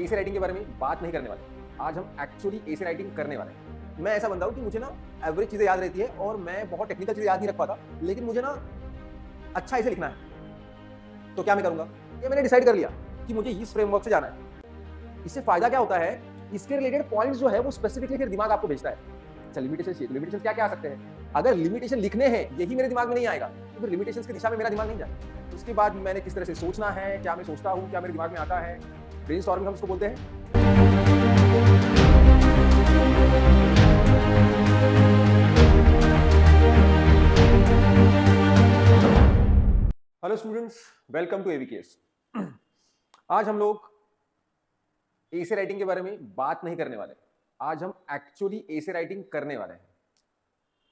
Essay writing के बारे में बात नहीं करने वाले। आज हम एक्चुअली एसे राइटिंग करने वाले हैं। मैं ऐसा बंदा हूँ कि मुझे ना एवरेज चीज़ें याद रहती है और मैं बहुत टेक्निकल चीज़ें याद नहीं रख पाता, लेकिन मुझे ना अच्छा इसे लिखना है। तो क्या मैं करूँगा? ये मैंने डिसाइड कर लिया कि मुझे इस फ्रेमवर्क से जाना है। इससे फायदा क्या होता है? इसके रिलेटेड पॉइंट्स जो है वो स्पेसिफिकली फिर दिमाग आपको भेजता है। अच्छा, लिमिटेशन चाहिए तो लिमिटेशन क्या-क्या आ सकते हैं? अगर लिमिटेशन लिखने हैं, यही मेरे दिमाग में नहीं आएगा, तो फिर लिमिटेशंस की दिशा में मेरा दिमाग नहीं जाएगा। उसके बाद मैंने किस तरह से सोचना है, क्या मैं सोचता हूँ, क्या मेरे दिमाग में आता है, ब्रेनस्टॉर्मिंग हम इसको बोलते हैं। Hello students, welcome to AVKS. आज हम लोग एसे राइटिंग के बारे में बात नहीं करने वाले। आज हम एक्चुअली एसे राइटिंग करने वाले हैं।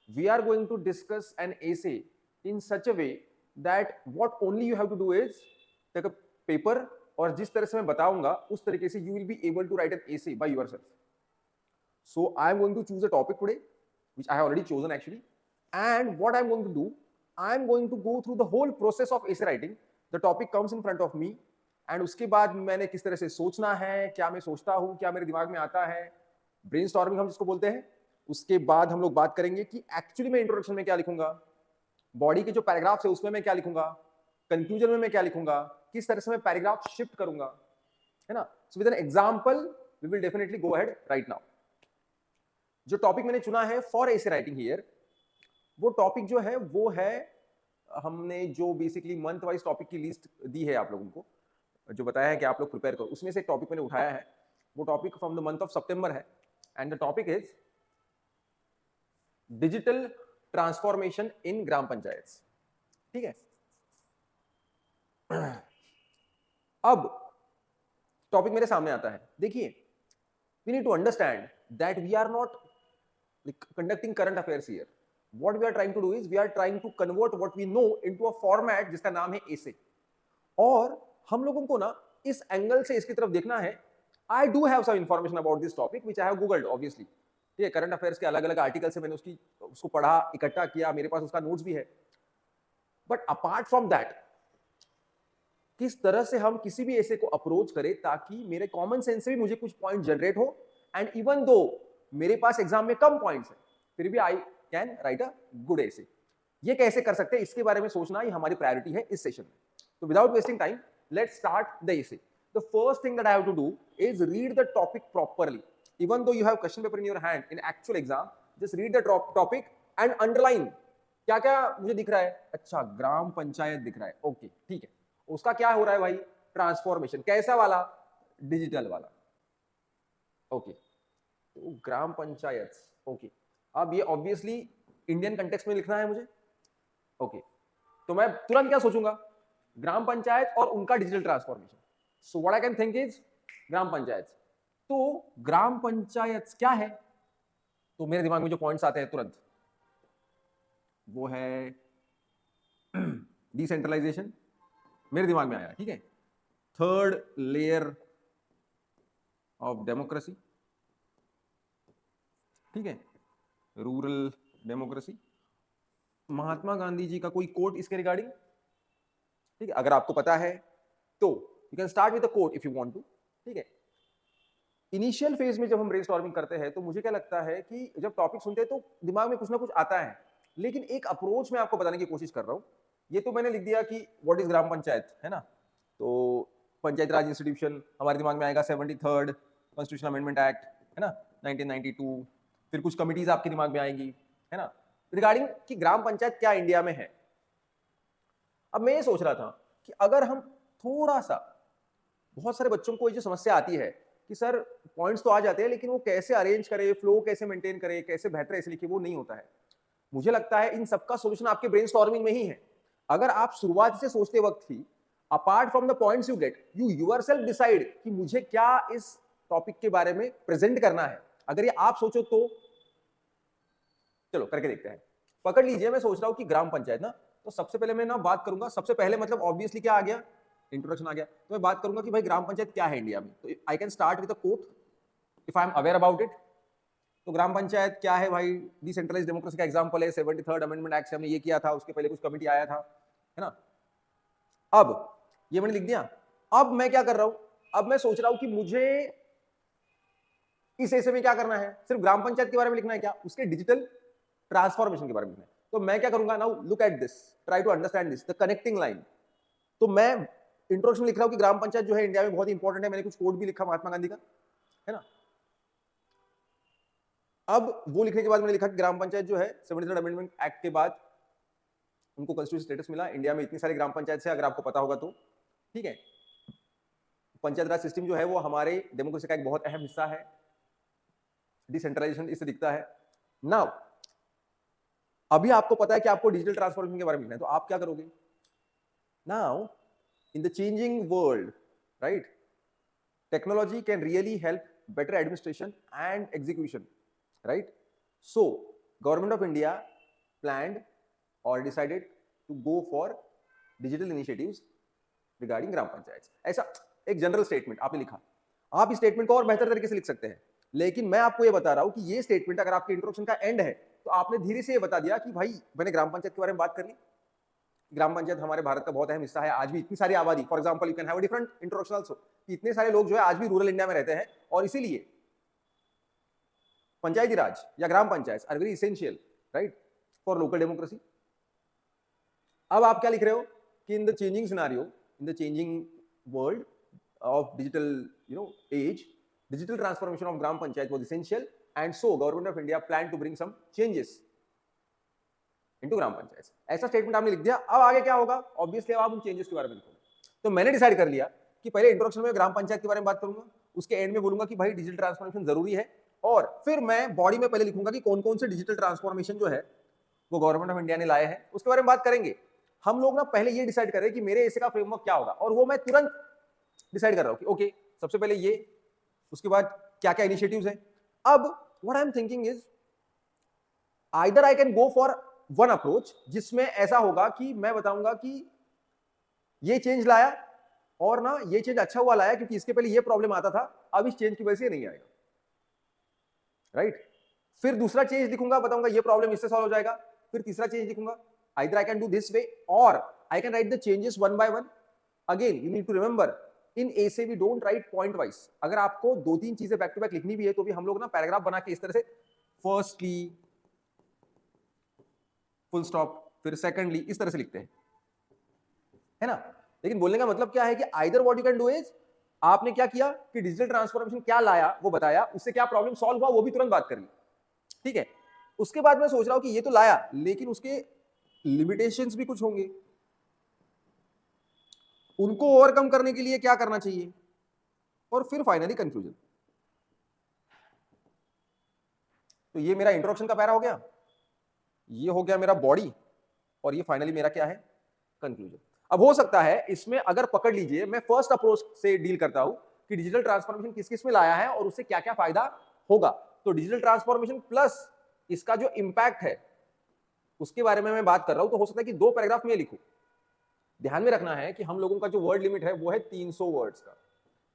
We are going to discuss an essay in such a way that what only you have to do is take a paper और जिस तरह से मैं बताऊंगा उस तरीके से you will be able to write an essay by yourself. So I am going to choose a topic today, which I have already chosen actually. And what I am going to do, I am going to go through the whole process of essay writing. The topic comes in front of me, and उसके बाद मैंने किस तरह से सोचना है, क्या मैं सोचता हूँ, क्या मेरे दिमाग में आता है, ब्रेनस्टॉर्मिंग हम जिसको बोलते हैं। उसके बाद हम लोग बात करेंगे कि एक्चुअली मैं इंट्रोडक्शन में क्या लिखूंगा, बॉडी के जो पैराग्राफ्स है उसमें मैं क्या लिखूंगा, कंक्लूजन में मैं क्या लिखूंगा, किस तरह से मैं पैराग्राफ शिफ्ट करूंगा, है ना। So with an example we will definitely go ahead right now. जो टॉपिक मैंने चुना है फॉर एसे राइटिंग हियर, वो टॉपिक जो है वो है, हमने जो बेसिकली मंथ वाइज टॉपिक की लिस्ट दी है आप लोगों को, जो बताया है कि आप लोग प्रिपेयर करो, उसमें से एक टॉपिक मैंने उठाया है। वो topic from the month of September है, and the topic is digital transformation in gram panchayat. ठीक है। अब टॉपिक मेरे सामने आता है। देखिए, we need to understand that we are not conducting current affairs here. What we are trying to do is we are trying to convert what we know into a format जिसका नाम है एसे। और हम लोगों को ना इस एंगल से इसकी तरफ देखना है। I do have some information about this topic which I have googled obviously. ठीक है, करंट अफेयर्स के अलग अलग आर्टिकल से मैंने उसको पढ़ा, इकट्ठा किया, मेरे पास उसका नोट्स भी है। बट अपार्ट फ्रॉम दैट, किस तरह से हम किसी भी ऐसे को अप्रोच करें ताकि मेरे कॉमन सेंस से भी मुझे कुछ पॉइंट जनरेट हो, एंड इवन दो मेरे पास एग्जाम में कम पॉइंट्स है फिर भी आई कैन राइट अ गुड ऐसे। ये कैसे कर सकते हैं, इसके बारे में सोचना ही हमारी प्रायोरिटी है इस सेशन में। तो without wasting time, let's start the essay. The first thing that I have to do is read the topic properly. Even though you have question paper in your hand in actual exam, just read the topic and underline. क्या क्या मुझे दिख रहा है? अच्छा, ग्राम पंचायत दिख रहा है। ओके, ठीक है। उसका क्या हो रहा है भाई? ट्रांसफॉर्मेशन। कैसा वाला? डिजिटल वाला। ओके, तो ग्राम पंचायत। ओके, अब ये ऑब्वियसली इंडियन कंटेक्स्ट में लिखना है मुझे। ओके, तो मैं तुरंत क्या सोचूंगा? ग्राम पंचायत और उनका digital transformation. So what I can think is gram panchayat. तो ग्राम पंचायत क्या है? तो मेरे दिमाग में जो पॉइंट्स आते हैं तुरंत वो है डिसेंट्रलाइजेशन, मेरे दिमाग में आया। ठीक है, थर्ड लेयर ऑफ डेमोक्रेसी, ठीक है, रूरल डेमोक्रेसी, महात्मा गांधी जी का कोई कोट इसके रिगार्डिंग। ठीक है, अगर आपको पता है तो you can start with the quote if you want to. ठीक है, इनिशियल फेज में जब हम ब्रेनस्टॉर्मिंग करते हैं तो मुझे क्या लगता है कि जब टॉपिक सुनते हैं तो दिमाग में कुछ ना कुछ आता है, लेकिन एक अप्रोच में आपको बताने की कोशिश कर रहा हूं। ये तो मैंने लिख दिया कि व्हाट इज ग्राम पंचायत, है ना। तो पंचायत राज इंस्टीट्यूशन हमारे दिमाग में आएगा, 73rd कॉन्स्टिट्यूशनल अमेंडमेंट एक्ट, है ना, 1992। फिर कुछ कमिटीज आपके दिमाग में आएंगी, है ना, रिगार्डिंग कि ग्राम पंचायत क्या इंडिया में है। अब मैं ये सोच रहा था कि अगर हम थोड़ा सा, बहुत सारे बच्चों को ये जो समस्या आती है कि सर पॉइंट्स तो आ जाते हैं लेकिन वो कैसे अरेंज करे, फ्लो कैसे मेंटेन करे, कैसे बेहतर ऐसे लिखे, वो नहीं होता है। मुझे लगता है इन सबका सॉल्यूशन आपके ब्रेनस्टॉर्मिंग में ही है। अगर आप शुरुआत से सोचते वक्त ही, apart from the points you get, you yourself decide कि मुझे क्या इस टॉपिक के बारे में प्रेजेंट करना है, अगर ये आप सोचो तो चलो करके देखते हैं। पकड़ लीजिए, मैं सोच रहा हूं कि ग्राम पंचायत ना, तो सबसे पहले मैं ना बात करूंगा, सबसे पहले मतलब ऑब्वियसली क्या आ गया, इंट्रोडक्शन आ गया, तो मैं बात करूंगा कि भाई ग्राम पंचायत क्या है इंडिया में। तो I can start with a quote if I am aware about it. तो ग्राम पंचायत क्या है भाई? डिसेंट्रलाइज्ड डेमोक्रेसी का एग्जांपल है। 73rd अमेंडमेंट एक्ट से हमने ये किया था, उसके पहले कुछ कमिटी आया था, है ना। अब ये मैंने लिख दिया। अब मैं क्या कर रहा हूं, अब मैं सोच रहा हूं कि मुझे इस ऐसे में क्या करना है, सिर्फ ग्राम पंचायत के बारे में लिखना है क्या, उसके डिजिटल ट्रांसफॉर्मेशन के बारे में लिखना है। तो मैं क्या करूंगा, now look at this, try to understand this, the connecting line. तो मैं इंट्रोडक्शन लिख रहा हूं कि ग्राम पंचायत जो है इंडिया में बहुत इंपॉर्टेंट है, मैंने कुछ कोड भी लिखा महात्मा गांधी का, है ना। अब वो लिखने के बाद मैंने लिखा कि ग्राम पंचायत जो है 73rd अमेंडमेंट एक्ट के बाद उनको कॉन्स्टिट्यूशन स्टेटस मिला। इंडिया में इतनी सारी ग्राम पंचायत है, अगर आपको पता होगा तो, ठीक है। पंचायत राज सिस्टम जो है वो हमारे डेमोक्रेसी का एक बहुत अहम हिस्सा है, डिसेंट्रलाइजेशन इससे दिखता है। नाउ अभी आपको पता है कि आपको डिजिटल ट्रांसफॉर्मेशन के बारे में लिखना है, तो आप क्या करोगे, now in the changing world, right, technology can really help better administration and execution, right. So government of India planned और decided to go for digital initiatives regarding gram panchayat. ऐसा एक जनरल स्टेटमेंट आपने लिखा। आप इस स्टेटमेंट को और बेहतर तरीके से लिख सकते हैं, लेकिन मैं आपको ये बता रहा हूं कि ये स्टेटमेंट अगर आपके इंट्रोडक्शन का एंड है तो आपने धीरे से ये बता दिया कि भाई मैंने ग्राम पंचायत के बारे में बात कर ली, ग्राम पंचायत हमारे भारत का बहुत अहम हिस्सा है, आज भी इतनी सारी आबादी, for example you can have a different introduction also, कि इतने सारे लोग जो है आज भी रूरल इंडिया में रहते हैं और इसीलिए पंचायती राज या gram panchayat are very essential, right, for local democracy. अब आप क्या लिख रहे हो कि in the changing scenario, in the changing world of digital age, digital transformation of gram panchayat was essential, and so government of India planned to bring some changes into gram panchayats। ऐसा statement आपने लिख दिया। अब आगे क्या होगा, obviously आप उन चेंजेस के बारे में लिखोगे। तो मैंने डिसाइड कर लिया कि पहले इंट्रोडक्शन में ग्राम पंचायत के बारे में बात करूंगा, उसके एंड में बोलूंगा कि भाई डिजिटल ट्रांसफॉर्मेशन जरूरी है, और फिर मैं बॉडी में पहले लिखूंगा कि कौन कौन से डिजिटल ट्रांसफॉर्मेशन जो है वो गवर्नमेंट ऑफ इंडिया ने लाए हैं, उसके बारे में बात करेंगे। हम लोग ना पहले ये डिसाइड करें कि मेरे ऐसे का फ्रेमवर्क क्या होगा, और वो मैं तुरंत डिसाइड कर रहा हूं कि ओके सबसे पहले ये, उसके बाद क्या क्या इनिशिएटिव्स हैं। अब what I am thinking is either I can go for one approach जिसमें ऐसा होगा कि मैं बताऊंगा कि ये चेंज लाया, और ना ये चेंज अच्छा हुआ लाया क्योंकि इसके पहले ये प्रॉब्लम आता था, अब इस चेंज की वजह से नहीं आएगा, राइट। फिर दूसरा चेंज लिखूंगा, बताऊंगा ये प्रॉब्लम इससे सॉल्व हो जाएगा, फिर तीसरा चेंज लिखूंगा। Either I can do this way और I can write the changes one by one. Again you need to remember in ऐसे we don't write point wise. अगर आपको दो तीन चीजें बैक टू बैक लिखनी भी है तो भी हम लोग ना पैराग्राफ बना के इस तरह से, फर्स्टली फुल स्टॉप, फिर सेकंडली, इस तरह से लिखते हैं, है ना। लेकिन बोलने का मतलब क्या है कि either what you can do is, आपने क्या किया कि डिजिटल ट्रांसफॉर्मेशन क्या लाया वो बताया, उससे क्या प्रॉब्लम सॉल्व हुआ वो भी तुरंत बात कर ली, ठीक है। उसके बाद मैं सोच रहा हूं कि ये तो लाया लेकिन उसके लिमिटेशंस भी कुछ होंगे, उनको ओवरकम करने के लिए क्या करना चाहिए, और फिर फाइनली कंक्लूजन। तो ये मेरा इंट्रोडक्शन का पैरा हो गया, ये हो गया मेरा बॉडी, और ये फाइनली मेरा क्या है, कंक्लूजन। अब हो सकता है इसमें अगर पकड़ लीजिए मैं फर्स्ट अप्रोच से डील करता हूं कि डिजिटल ट्रांसफॉर्मेशन किस किस में लाया है और उससे क्या क्या फायदा होगा। तो डिजिटल ट्रांसफॉर्मेशन प्लस इसका जो इंपैक्ट है उसके बारे में मैं बात कर रहा हूं, तो हो सकता है कि 2 पैराग्राफ में लिखूं। ध्यान में रखना है कि हम लोगों का जो वर्ड लिमिट है वो है 300 वर्ड्स का।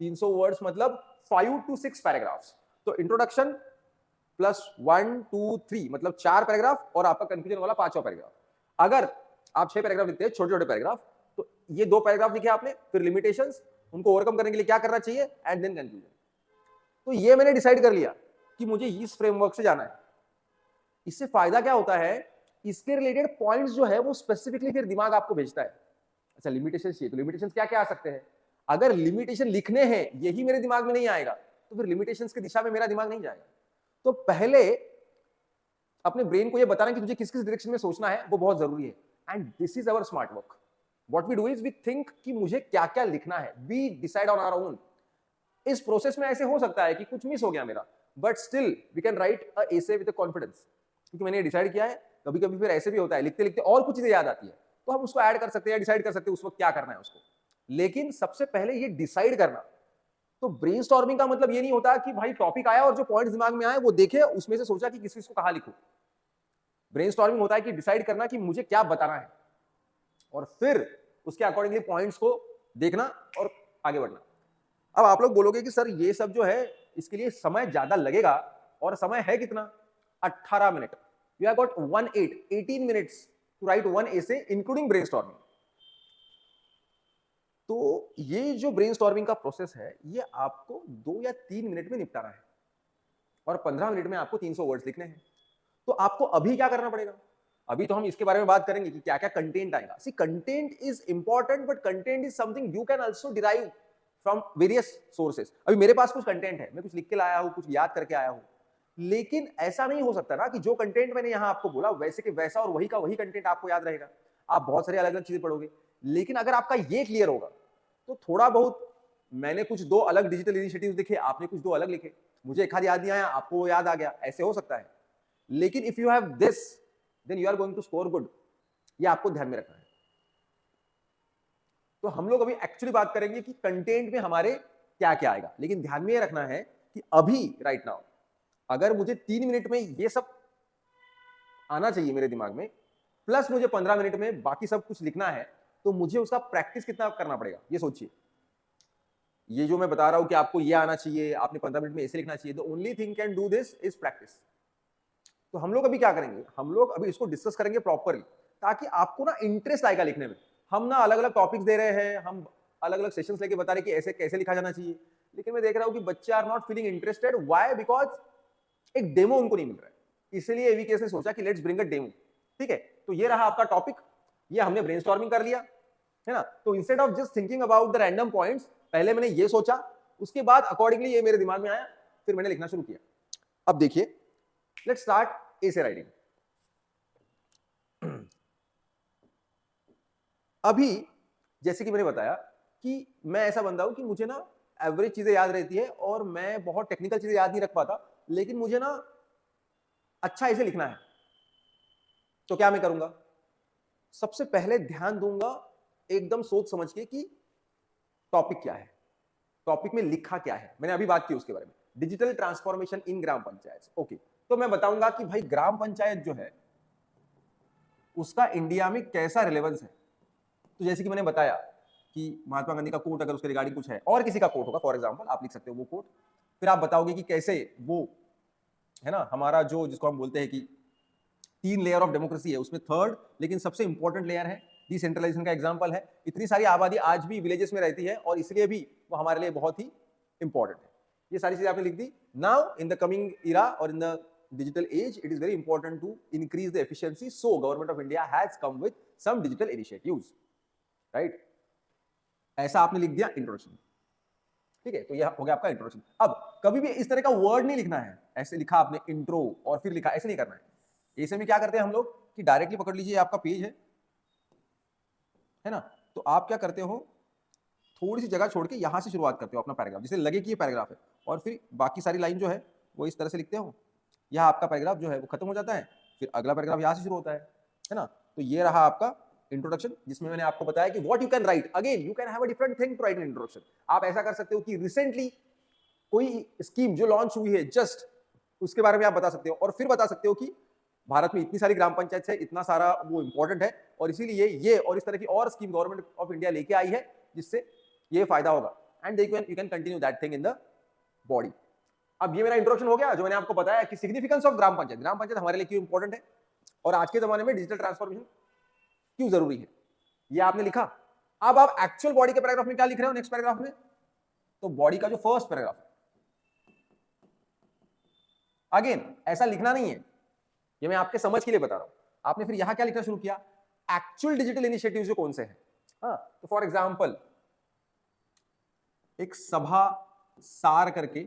300 वर्ड्स मतलब 5 to 6 पैराग्राफ्स। तो इंट्रोडक्शन प्लस 1 2 3 मतलब 4 पैराग्राफ, और आपका कंक्लूजन वाला 5वां पैराग्राफ। अगर आप 6 पैराग्राफ लिखते हैं, छोटे छोटे पैराग्राफ, तो ये 2 पैराग्राफ लिखे आपने, फिर लिमिटेशंस, उनको ओवरकम करने के लिए क्या करना चाहिए, एंड देन कंक्लूजन। तो ये मैंने डिसाइड कर लिया कि मुझे इस फ्रेमवर्क से जाना है। इससे फायदा क्या होता है, इसके रिलेटेड पॉइंट्स जो है वो स्पेसिफिकली फिर दिमाग आपको भेजता है। अच्छा लिमिटेशन चाहिए, तो लिमिटेशन क्या क्या आ सकते हैं। अगर लिमिटेशन लिखने हैं यही मेरे दिमाग में नहीं आएगा तो फिर लिमिटेशंस की दिशा में मेरा दिमाग नहीं जाएगा। तो पहले अपने ब्रेन को ये बताना कि तुझे किस किस डायरेक्शन में सोचना है वो बहुत जरूरी है, and this is our smart work. What we do is we think कि मुझे क्या क्या लिखना है, we decide on our own. इस प्रोसेस में ऐसे हो सकता है कि कुछ मिस हो गया मेरा, but still we can write a essay with confidence, क्योंकि मैंने डिसाइड किया है। कभी कभी फिर ऐसे भी होता है लिखते लिखते और कुछ चीजें याद आती है, तो हम उसको ऐड कर सकते हैं, डिसाइड कर सकते हैं उस वक्त क्या करना है उसको। लेकिन सबसे पहले ये डिसाइड करना। तो ब्रेनस्टॉर्मिंग का मतलब ये नहीं होता कि भाई टॉपिक आया और जो पॉइंट्स दिमाग में आए वो देखे, उसमें से सोचा कि किस किस को कहां लिखूं। ब्रेनस्टॉर्मिंग होता है कि डिसाइड करना कि मुझे क्या बताना है, और फिर उसके अकॉर्डिंगली पॉइंट्स को देखना और आगे बढ़ना। अब आप लोग बोलोगे कि सर ये सब जो है इसके लिए समय ज्यादा लगेगा, और समय है कितना, 18 minute. You have got 18 minutes to write one essay including brainstorming. तो ये जो ब्रेनस्टॉर्मिंग का प्रोसेस है, ये आपको 2 या 3 मिनट में निपटाना है और 15 मिनट में आपको 300 वर्ड्स लिखने हैं। तो आपको अभी क्या करना पड़ेगा? अभी तो हम इसके बारे में बात करेंगे कि क्या-क्या कंटेंट आएगा। See, content is important, but content is something you can also derive from various sources. अभी मेरे पास कुछ कंटेंट है, मैं कुछ लिख के लाया हूं, कुछ याद करके आया हूं, लेकिन ऐसा नहीं हो सकता ना कि जो कंटेंट मैंने यहां आपको बोला वैसे के वैसा और वही का वही कंटेंट आपको याद रहेगा। आप बहुत सारी अलग-अलग चीजें पढ़ोगे, लेकिन अगर आपका ये क्लियर होगा तो थोड़ा बहुत, मैंने कुछ 2 अलग डिजिटल इनिशिएटिव्स लिखे, आपने कुछ 2 अलग लिखे, मुझे एक आध याद नहीं आया, आपको वो याद आ गया, ऐसे हो सकता है। लेकिन if you have this, then you are going to score good. ये आपको ध्यान में रखना है। तो हम लोग अभी एक्चुअली बात करेंगे कि कंटेंट में हमारे क्या क्या आएगा, लेकिन ध्यान में ये रखना है कि अभी राइट नाउ अगर मुझे 3 मिनट में ये सब आना चाहिए मेरे दिमाग में, प्लस मुझे 15 मिनट में बाकी सब कुछ लिखना है, तो मुझे उसका प्रैक्टिस कितना करना पड़ेगा, ये सोचिए। ये जो मैं बता रहा हूं कि आपको ये आना चाहिए, आपने 15 मिनट में ऐसे लिखना चाहिए, the only thing can do this is practice. तो हम लोग अभी क्या करेंगे, हम लोग अभी इसको डिस्कस करेंगे प्रॉपरली, ताकि आपको ना इंटरेस्ट आएगा लिखने में। हम ना अलग अलग टॉपिक्स दे रहे हैं, हम अलग अलग सेशंस लेके बता रहे हैं कि ऐसे कैसे लिखा जाना चाहिए, लेकिन मैं देख रहा हूं कि बच्चे are not feeling interested. Why? Because एक डेमो उनको नहीं मिल रहा है। इसलिए एवीकेएस ने सोचा कि लेट्स ब्रिंग अ डेमो। ठीक है, तो ये रहा आपका टॉपिक, ये हमने ब्रेनस्टॉर्मिंग कर लिया है ना। तो instead of just thinking about the random points, पहले मैंने ये सोचा, उसके बाद अकॉर्डिंगली ये मेरे दिमाग में आया, फिर मैंने लिखना शुरू किया। अब देखिए, लेट्स स्टार्ट ए से राइटिंग। अभी जैसे कि मैंने बताया कि मैं ऐसा बंदा हूं कि मुझे ना एवरेज चीजें याद रहती है और मैं बहुत टेक्निकल चीजें याद नहीं रख पाता, लेकिन मुझे ना अच्छा इसे लिखना है। तो क्या मैं करूंगा? सबसे पहले ध्यान दूंगा एकदम सोच समझ के कि टॉपिक क्या है, टॉपिक में लिखा क्या है। मैंने अभी बात की उसके बारे में, digital transformation in gram panchayat. Okay, तो मैं बताऊंगा कि भाई ग्राम पंचायत जो है उसका इंडिया में कैसा रिलेवेंस है। तो जैसे कि मैंने बताया कि महात्मा गांधी का कोट अगर उसके रिगार्डिंग कुछ है और किसी का कोट होगा, फॉर एग्जांपल आप लिख सकते हो वो कोट, फिर आप बताओगे कि कैसे वो है ना हमारा जो जिसको हम बोलते हैं कि 3 लेयर ऑफ डेमोक्रेसी है, उसमें थर्ड लेकिन सबसे इंपॉर्टेंट लेयर है डिसेंट्रलाइजेशन का एग्जांपल है। इतनी सारी आबादी आज भी विलेजेस में रहती है और इसलिए भी वो हमारे लिए बहुत ही इंपॉर्टेंट है। ये सारी चीजें आपने लिख दी। नाउ इन द कमिंग इरा और in the digital age, it is very important to increase the efficiency, so government of India has come with some digital initiatives, right? ऐसा आपने लिख दिया इंट्रोडक्शन। ठीक है, तो यह हो गया आपका इंट्रोडक्शन। अब कभी भी इस तरह का वर्ड नहीं लिखना है, ऐसे लिखा आपने इंट्रो और फिर लिखा, ऐसे नहीं करना है। ऐसे में क्या करते हैं हम लोग कि डायरेक्टली पकड़ लीजिए, आपका पेज है ना, तो आप क्या करते हो, थोड़ी सी जगह छोड़ के यहां से शुरुआत करते हो अपना पैराग्राफ, जिससे लगे कि ये पैराग्राफ है, और फिर बाकी सारी लाइन जो है वो इस तरह से लिखते हो। यह आपका पैराग्राफ जो है वो खत्म हो जाता है, फिर अगला पैराग्राफ यहां से शुरू होता है ना। तो ये रहा आपका इंट्रोडक्शन, जिसमें मैंने आपको बताया कि what you can write. Again you can have a different thing to write in introduction. आप ऐसा कर सकते हो कि रिसेंटली कोई स्कीम जो लॉन्च हुई है जस्ट, उसके बारे में आप बता सकते हो, और फिर बता सकते हो कि भारत में इतनी सारी ग्राम पंचायत है, इतना सारा वो इंपॉर्टेंट है, और इसीलिए ये और इस तरह की और स्कीम गवर्नमेंट ऑफ इंडिया लेके आई है जिससे ये फायदा होगा, and you can continue that thing in the body. अब ये मेरा इंट्रोडक्शन हो गया, जो मैंने आपको बताया कि सिग्निफिकेंस ऑफ ग्राम पंचायत हमारे लिए क्यों इंपॉर्टेंट है और आज के जमाने में डिजिटल ट्रांसफॉर्मेशन क्यों जरूरी है, ये आपने लिखा। अब आप एक्चुअल बॉडी के पैराग्राफ में क्या लिख रहे हो नेक्स्ट पैराग्राफ में, तो बॉडी का जो फर्स्ट पैराग्राफ, अगेन ऐसा लिखना नहीं है, ये मैं आपके समझ के लिए बता रहा हूं। आपने फिर यहां क्या लिखना शुरू किया, एक्चुअल डिजिटल इनिशिएटिव जो कौन से हैं। हाँ, तो फॉर एग्जांपल एक सभा सार करके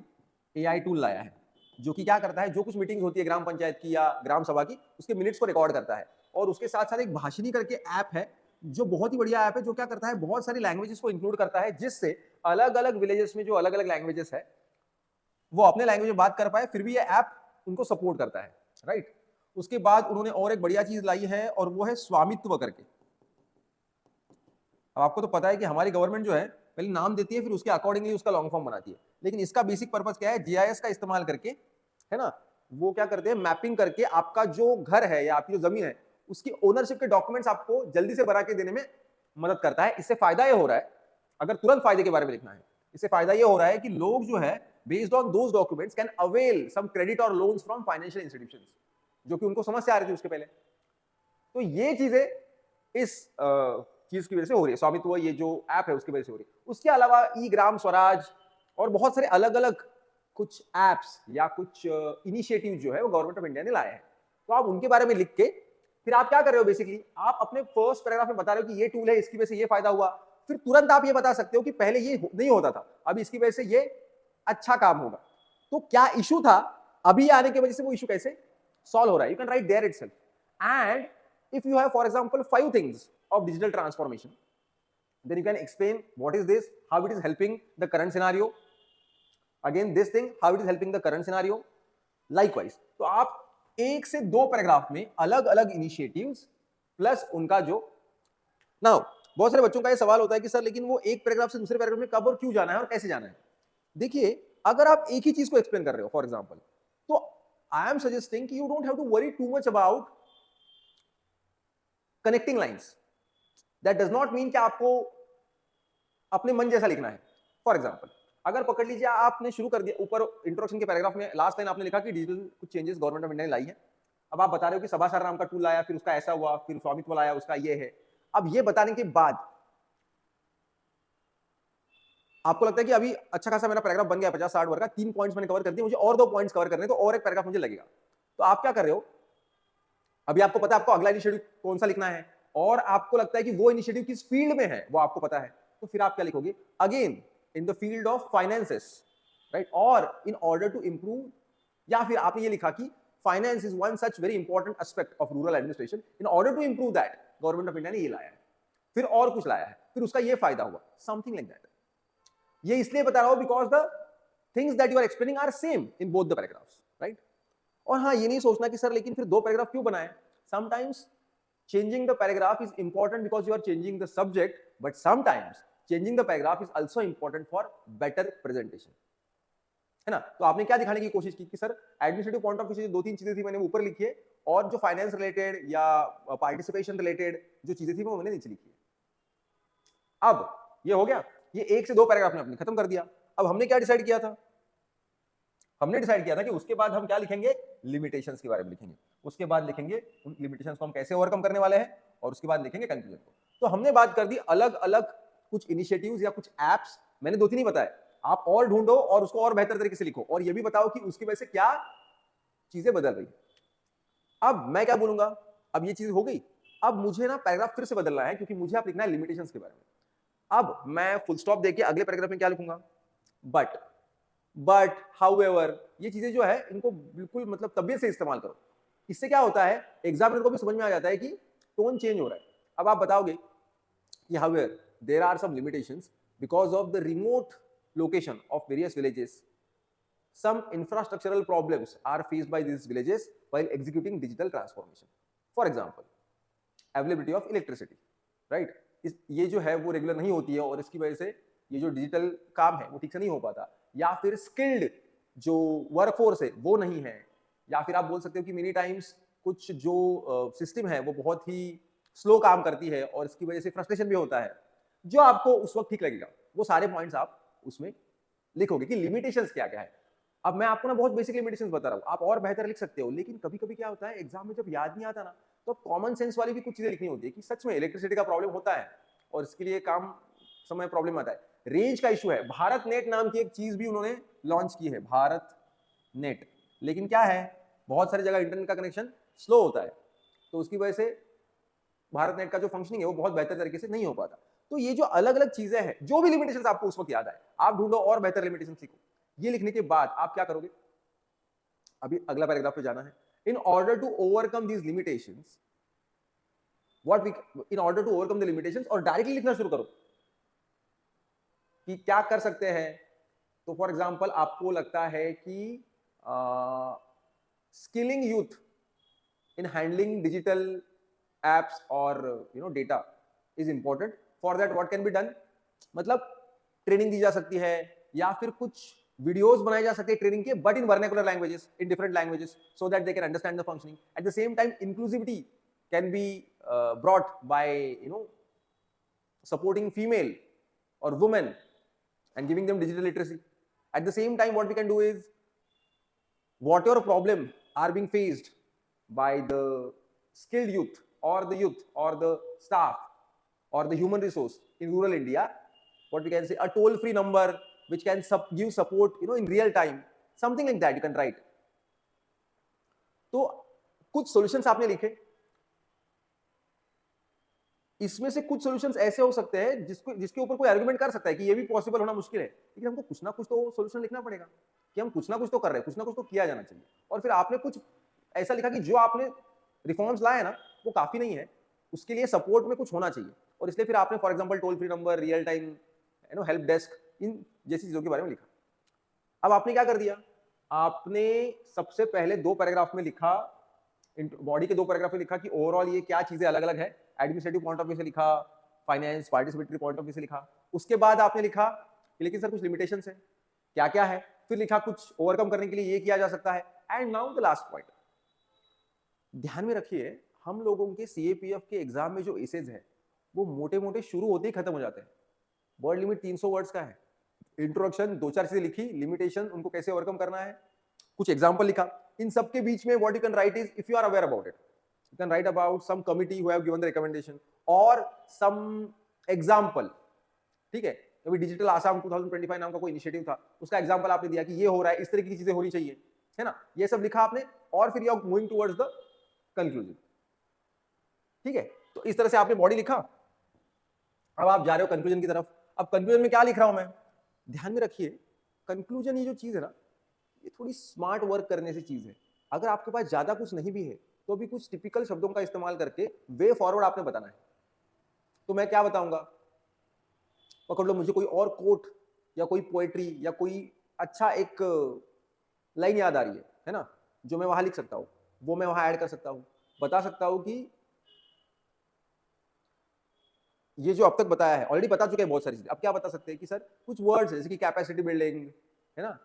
एआई टूल लाया है, जो कि क्या करता है, जो कुछ मीटिंग होती है ग्राम पंचायत की या ग्राम सभा की, उसके मिनट्स को रिकॉर्ड करता है, और उसके साथ साथ एक भाषिनी करके ऐप है जो बहुत ही बढ़िया ऐप है, जो क्या करता है, बहुत सारी लैंग्वेजेस को इंक्लूड करता है, जिससे अलग अलग विलेजेस में जो अलग अलग लैंग्वेजेस है वो अपने लैंग्वेज में बात कर पाए, फिर भी ये ऐप उनको सपोर्ट करता है, राइट। उसके बाद उन्होंने और एक बढ़िया चीज लाई है, और वो है स्वामित्व करके। अब आपको तो पता है कि हमारी गवर्नमेंट जो है पहले नाम देती है, फिर उसके अकॉर्डिंगली उसका लॉन्ग फॉर्म बनाती है, लेकिन इसका बेसिक पर्पस क्या है, जीआईएस का इस्तेमाल करके, है ना, वो क्या करते हैं, मैपिंग करके आपका जो घर है या आपकी जो जमीन है उसकी ओनरशिप के डॉक्यूमेंट्स आपको जल्दी से बना के देने में मदद करता है। इससे फायदा ये हो रहा है, अगर तुरंत फायदे के बारे में लिखना है, इससे फायदा ये हो रहा है कि लोग जो है based on those documents can avail some credit और लोन्स फ्रॉम फाइनेंशियल इंस्टीट्यूशंस, जो कि उनको समस्या आ रही थी उसके पहले। तो ये चीजें इस चीज की वजह से हो रही है, स्वामित्व ये जो ऐप है उसकी वजह से हो रही है। उसके अलावा ई ग्राम स्वराज और बहुत सारे अलग अलग कुछ एप्स या कुछ इनिशिएटिव जो है वो गवर्नमेंट ऑफ इंडिया ने लाए हैं। तो आप उनके बारे में लिख के फिर आप क्या कर रहे हो, बेसिकली आप अपने फर्स्ट पैराग्राफ में बता रहे हो कि ये टूल है, इसकी वजह से ये फायदा हुआ। फिर तुरंत आप ये बता सकते हो कि पहले ये नहीं होता था, अब इसकी वजह से ये अच्छा काम होगा। तो क्या इशू था, अभी आने की वजह से वो इशू कैसे सॉल्व हो रहा है, you can write there itself. And if you have for example 5 things of digital transformation, then you can explain what is this, how it is helping the current scenario, again this thing how it is helping the current scenario, likewise। तो आप 1 से 2 paragraph में अलग अलग initiatives plus उनका जो now, बहुत सारे बच्चों का ये सवाल होता है कि सर लेकिन वो एक पैराग्राफ से दूसरे पैराग्राफ में कब और क्यों जाना है और कैसे जाना है। देखिए, अगर आप एक ही चीज को एक्सप्लेन कर रहे हो फॉर एग्जांपल, तो आई एम सजेस्टिंग कि you don't have to worry too much about connecting lines. That does not mean कि आपको अपने मन जैसा लिखना है। फॉर एग्जांपल, अगर पकड़ लीजिए आपने शुरू कर दिया, ऊपर इंट्रोडक्शन के पैराग्राफ में लास्ट लाइन आपने लिखा कि डिजिटल कुछ चेंजेस गवर्नमेंट ऑफ इंडिया ने लाई है। अब आप बता रहे हो कि सभासार नाम का टूल लाया, फिर उसका ऐसा हुआ, फिर स्वामित्व लाया, उसका ये है। अब ये बताने के बाद आपको लगता है कि अभी अच्छा खासा मेरा पैराग्राफ बन गया 50-60 वर्ड का, 3 पॉइंट्स मैंने कवर कर दिए, मुझे और 2 पॉइंट्स कवर करने, तो और एक पैराग्राफ मुझे लगेगा। तो आप क्या कर रहे हो, अभी आपको पता है आपको अगला इनिशिएटिव कौन सा लिखना है, और आपको लगता है कि वो इनिशिएटिव किस फील्ड में है वो आपको पता है, तो फिर आप क्या लिखोगे, again in the field of finances, right, और इन ऑर्डर टू इंप्रूव, या फिर आपने ये लिखा कि finance is one such very important aspect of rural administration, in order to improve that government of India ने ये लाया है, फिर और कुछ लाया है, फिर उसका ये फायदा हुआ, समथिंग लाइक दैट। ये इसलिए बता रहा हूं because the things that you are explaining are same in both the paragraphs, right. और हाँ, ये नहीं सोचना कि सर लेकिन फिर 2 पैराग्राफ क्यों बनाए। Sometimes changing the paragraph is important because you are changing the subject, but sometimes changing the paragraph is also important for better presentation, है ना। तो आपने क्या दिखाने की कोशिश की कि sir administrative point of view से 2-3 चीजें थी मैंने ऊपर लिखी है, और जो फाइनेंस रिलेटेड या पार्टिसिपेशन रिलेटेड जो चीजें थी वो मैंने नीचे लिखी है। अब ये हो गया, ये 1 से 2 पैराग्राफ में अपने खत्म कर दिया। अब हमने क्या डिसाइड किया था, हमने डिसाइड किया था कि उसके बाद हम क्या लिखेंगे, लिमिटेशंस के बारे में लिखेंगे, उसके बाद लिखेंगे उन लिमिटेशंस को हम कैसे ओवरकम करने वाले हैं, और उसके बाद लिखेंगे कंक्लूजन को। तो हमने बात कर दी अलग अलग कुछ इनिशिएटिव्स या कुछ एप्स, मैंने 2-3 ही बताए, आप और ढूंढो और उसको और बेहतर तरीके से लिखो, और ये भी बताओ कि उसकी वजह से क्या चीजें बदल रही है। अब मैं क्या बोलूंगा, अब ये चीज हो गई, अब मुझे ना पैराग्राफ फिर से बदलना है, क्योंकि मुझे आप लिखना है लिमिटेशंस के बारे में। अब मैं फुल स्टॉप देके अगले पैराग्राफ में क्या लिखूंगा, बट हाउएवर, ये चीजें जो है इनको बिल्कुल मतलब तबियत से इस्तेमाल करो। इससे क्या होता है, एग्जामिनर को भी समझ में आ जाता है कि टोन चेंज हो रहा है। अब आप बताओगे कि however there are some limitations because of the remote location of various villages, some infrastructural problems are faced by these villages while executing digital transformation. For example, availability of electricity, right? ये जो है वो regular नहीं होती है, और इसकी वजह से ये जो डिजिटल काम है वो ठीक से नहीं हो पाता, या फिर स्किल्ड जो वर्कफोर्स है वो नहीं है, या फिर आप बोल सकते हो कि मेनी टाइम्स कुछ जो सिस्टम है वो बहुत ही स्लो काम करती है, और इसकी वजह से फ्रस्ट्रेशन भी होता है। जो आपको उस वक्त ठीक लगेगा वो सारे पॉइंट्स आप उसमें लिखोगे कि लिमिटेशंस क्या क्या है। अब मैं आपको ना बहुत बेसिक लिमिटेशंस बता रहा हूं, आप और बेहतर लिख सकते हो, लेकिन कभी कभी क्या होता है एग्जाम में जब याद नहीं आता ना, तो कॉमन सेंस वाली भी कुछ चीजें लिखनी होती है कि सच में इलेक्ट्रिसिटी का प्रॉब्लम होता है और इसके लिए काम समय प्रॉब्लम आता है, रेंज का इशू है। भारत नेट नाम की एक चीज भी उन्होंने लॉन्च की है, भारत नेट, लेकिन क्या है बहुत सारी जगह इंटरनेट का कनेक्शन स्लो होता है, तो उसकी वजह से भारत नेट का जो फंक्शनिंग है वो बहुत बेहतर तरीके से नहीं हो पाता। तो ये जो अलग अलग चीजें हैं, जो भी लिमिटेशंस आपको उस वक्त याद आए आप ढूंढो और बेहतर लिमिटेशंस लिखो। ये लिखने के बाद आप क्या करोगे, अभी अगला पैराग्राफ पे जाना है। In order to overcome these limitations, what we, in order to overcome the limitations, और डायरेक्टली लिखना शुरू करो कि क्या कर सकते हैं। तो फॉर एग्जांपल आपको लगता है कि skilling youth in handling digital apps और data is important, for that what can be done, मतलब ट्रेनिंग दी जा सकती है, या फिर कुछ वीडियोस बनाए जा सकते हैं ट्रेनिंग के, but in vernacular languages, in different languages, so that they can understand the functioning. At the same time inclusivity can be brought by supporting female or women and giving them digital literacy. At the same time, what we can do is, whatever problem are being faced by the skilled youth or the staff, or the human resource in rural India, what we can say, a toll free number which can give support in real time, something like that you can write. तो कुछ solutions आपने लिखे, इसमें से कुछ solutions ऐसे हो सकते हैं जिसके ऊपर कोई आर्गुमेंट कर सकता है कि ये भी पॉसिबल होना मुश्किल है, लेकिन हमको कुछ ना कुछ तो सॉल्यूशन लिखना पड़ेगा कि हम कुछ ना कुछ तो कर रहे हैं, कुछ ना कुछ तो किया जाना चाहिए। और फिर आपने कुछ ऐसा लिखा कि जो आपने रिफॉर्म्स लाए ना वो काफी नहीं है, उसके लिए सपोर्ट में कुछ होना चाहिए, और इसलिए फिर आपने for example toll free number, real time help desk, इन जैसी चीजों के बारे में लिखा। अब आपने क्या कर दिया, आपने सबसे पहले 2 पैराग्राफ में लिखा, बॉडी के 2 पैराग्राफ में लिखा कि ओवरऑल ये क्या चीजें अलग अलग है, एडमिनिस्ट्रेटिव पॉइंट ऑफ व्यू से लिखा, finance participatory point of view से लिखा। उसके बाद आपने लिखा कि लेकिन सर कुछ लिमिटेशंस है, क्या क्या है, फिर लिखा कुछ ओवरकम करने के लिए ये किया जा सकता है। And now the last point, ध्यान में रखिए हम लोगों के सीएपीएफ के एग्जाम में जो एसेज है वो मोटे मोटे शुरू होते ही खत्म हो जाते हैं। वर्ड लिमिट 300 वर्ड्स का है, इंट्रोडक्शन 2-4 चीजें लिखी, लिमिटेशन उनको कैसे ओवरकम करना है, कुछ एग्जांपल लिखा। इन सब के बीच में what you can write is, if you are aware about it, you can write about some committee who have given the recommendation और सम एग्जांपल। ठीक है, अभी डिजिटल आसाम 2025 नाम का कोई इनिशिएटिव था, उसका एग्जांपल आपने दिया कि ये हो रहा है, इस तरह की चीजें होनी चाहिए, है ना, ये सब लिखा आपने, और फिर you are moving towards the conclusion. ठीक है, तो इस तरह से आपने बॉडी लिखा, अब आप जा रहे हो कंक्लूजन की तरफ। अब कंक्लूजन में क्या लिख रहा हूं मैं, ध्यान में रखिए, कंक्लूजन ये जो चीज है ना, ये थोड़ी स्मार्ट वर्क करने से चीज है। अगर आपके पास ज्यादा कुछ नहीं भी है तो भी कुछ टिपिकल शब्दों का इस्तेमाल करके वे फॉरवर्ड आपने बताना है। तो मैं क्या बताऊंगा, पकड़ लो मुझे कोई और कोट या कोई पोएट्री या कोई अच्छा एक लाइन याद आ रही है ना, जो मैं वहां लिख सकता हूं, वो मैं वहां ऐड कर सकता हूं, बता सकता हूं कि ये जो अब तक बताया है ऑलरेडी बता चुके हैं बहुत सारी चीजें। अब क्या बता सकते हैं कि सर कुछ वर्ड्स जैसे कि कैपेसिटी बिल्डिंग, है ना,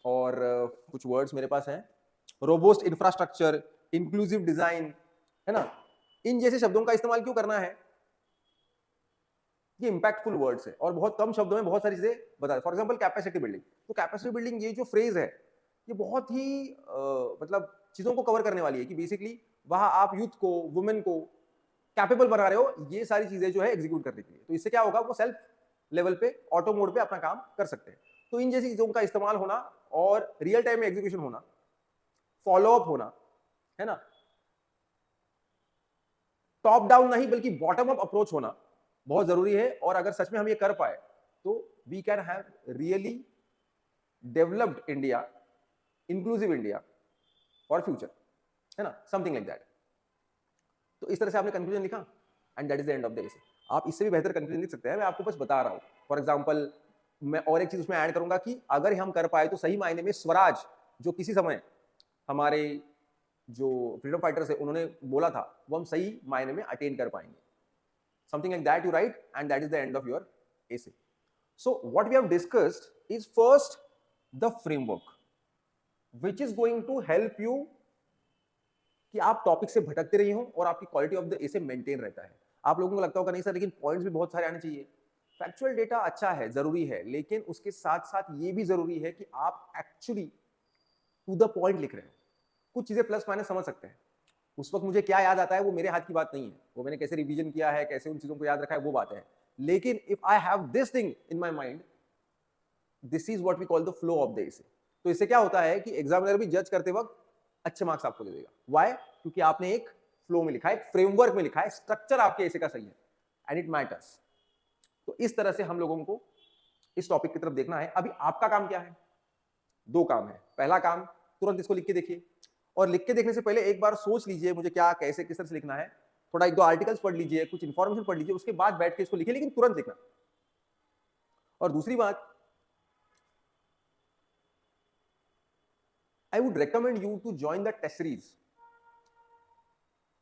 और कुछ वर्ड्स मेरे पास हैं, रोबोस्ट इंफ्रास्ट्रक्चर, इंक्लूसिव डिजाइन, है ना, इन जैसे शब्दों का इस्तेमाल क्यों करना है, ये इंपैक्टफुल वर्ड्स है और बहुत कम शब्दों में बहुत सारी चीजें बता। फॉर एग्जांपल कैपेसिटी बिल्डिंग, तो कैपेसिटी बिल्डिंग ये जो फ्रेज है ये बहुत ही मतलब चीजों को कवर करने वाली है कि बेसिकली वहां आप यूथ को, वुमेन को कैपेबल बना रहे हो ये सारी चीजें जो है एग्जीक्यूट करने के लिए। तो इससे क्या होगा, वो सेल्फ लेवल पे ऑटो मोड पे अपना काम कर सकते हैं। तो इन जैसी चीजों का इस्तेमाल होना और रियल टाइम में एग्जीक्यूशन होना, फॉलोअप होना, है ना, टॉप डाउन नहीं बल्कि बॉटम अप अप्रोच होना बहुत जरूरी है। और अगर सच में हम ये कर पाए तो we can have really developed India, inclusive India for future, है ना, समथिंग लाइक दैट। तो इस तरह से आपने कंक्लूजन लिखा and that is the end of the essay. आप इससे भी बेहतर कंक्लूजन लिख सकते हैं, मैं आपको बस बता रहा हूं। फॉर एग्जांपल मैं और एक चीज उसमें ऐड करूंगा कि अगर हम कर पाए तो सही मायने में स्वराज जो किसी समय हमारे जो फ्रीडम फाइटर्स है उन्होंने बोला था वो हम सही मायने में अटेन कर पाएंगे। Something like that you write and that is the end of your essay. So what we have discussed is first the framework which is going to help you कि आप टॉपिक से भटकते रही हो और आपकी quality of the essay maintain रहता है। आप लोगों को लगता होगा नहीं सर लेकिन पॉइंट्स भी बहुत सारे आने चाहिए। फैक्चुअल डेटा अच्छा है, जरूरी है, लेकिन उसके साथ साथ ये भी जरूरी है कि आप एक्चुअली टू द पॉइंट लिख रहे हो। कुछ चीजें प्लस माइनस समझ सकते हैं, उस वक्त मुझे क्या याद आता है वो मेरे हाथ की बात नहीं है, वो मैंने कैसे रिवीजन किया है, कैसे उन चीजों को याद रखा है वो बात है। लेकिन if I have this thing in my mind, this is what we call the flow of the essay. तो इससे क्या होता है कि एग्जामिनर भी जज करते वक्त अच्छे मार्क्स आपको दे देगा। व्हाई? क्योंकि आपने एक फ्लो में लिखा है, एक फ्रेमवर्क में लिखा है, स्ट्रक्चर आपके एसे का सही है एंड इट मैटर्स। तो इस तरह से हम लोगों को इस टॉपिक की तरफ देखना है। अभी आपका काम क्या है? 2 काम है। पहला काम, तुरंत इसको लिख के देखिए, और लिख के देखने से पहले एक बार सोच लीजिए मुझे क्या, कैसे, किस तरह से लिखना है। थोड़ा 1-2 आर्टिकल्स पढ़ लीजिए, कुछ इंफॉर्मेशन पढ़ लीजिए, उसके बाद बैठ के इसको लिखिए, लेकिन तुरंत लिखना। और दूसरी बात, I would recommend you to join the test series.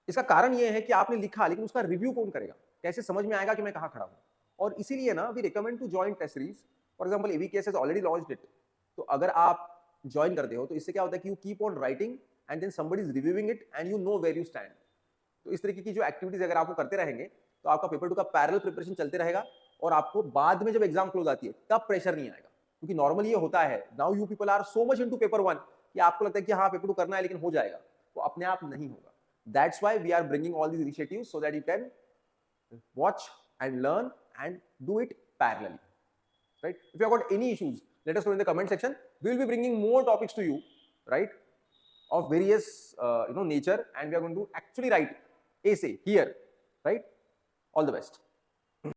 इसका कारण यह है कि आपने लिखा लेकिन उसका रिव्यू कौन करेगा, कैसे समझ में आएगा कि मैं कहां खड़ा हूं। और इसीलिए ना we recommend to join test series. For example AVKS has already launched it. तो अगर आप ज्वाइन करते हो तो इससे क्या होता है कि you keep on writing and then somebody is reviewing it and you know where you stand. तो इस तरीके की जो एक्टिविटीज अगर आपको करते रहेंगे तो आपका पेपर 2 का पैरेलल प्रिपरेशन चलते रहेगा और आपको बाद में जब एग्जाम क्लोज आती है तब प्रेशर नहीं आएगा। क्योंकि नॉर्मली ये होता है, now you people are so much into paper 1 कि आपको लगता है कि हाँ पेपर 2 करना है लेकिन हो जाएगा, वो अपने आप नहीं होगा। That's why we are bringing all these initiatives so that you can watch and learn and do it parallelly. Right? If you have got any issues, let us know in the comment section. We will be bringing more topics to you, right, of various nature, and we are going to actually write essay here, right? All the best.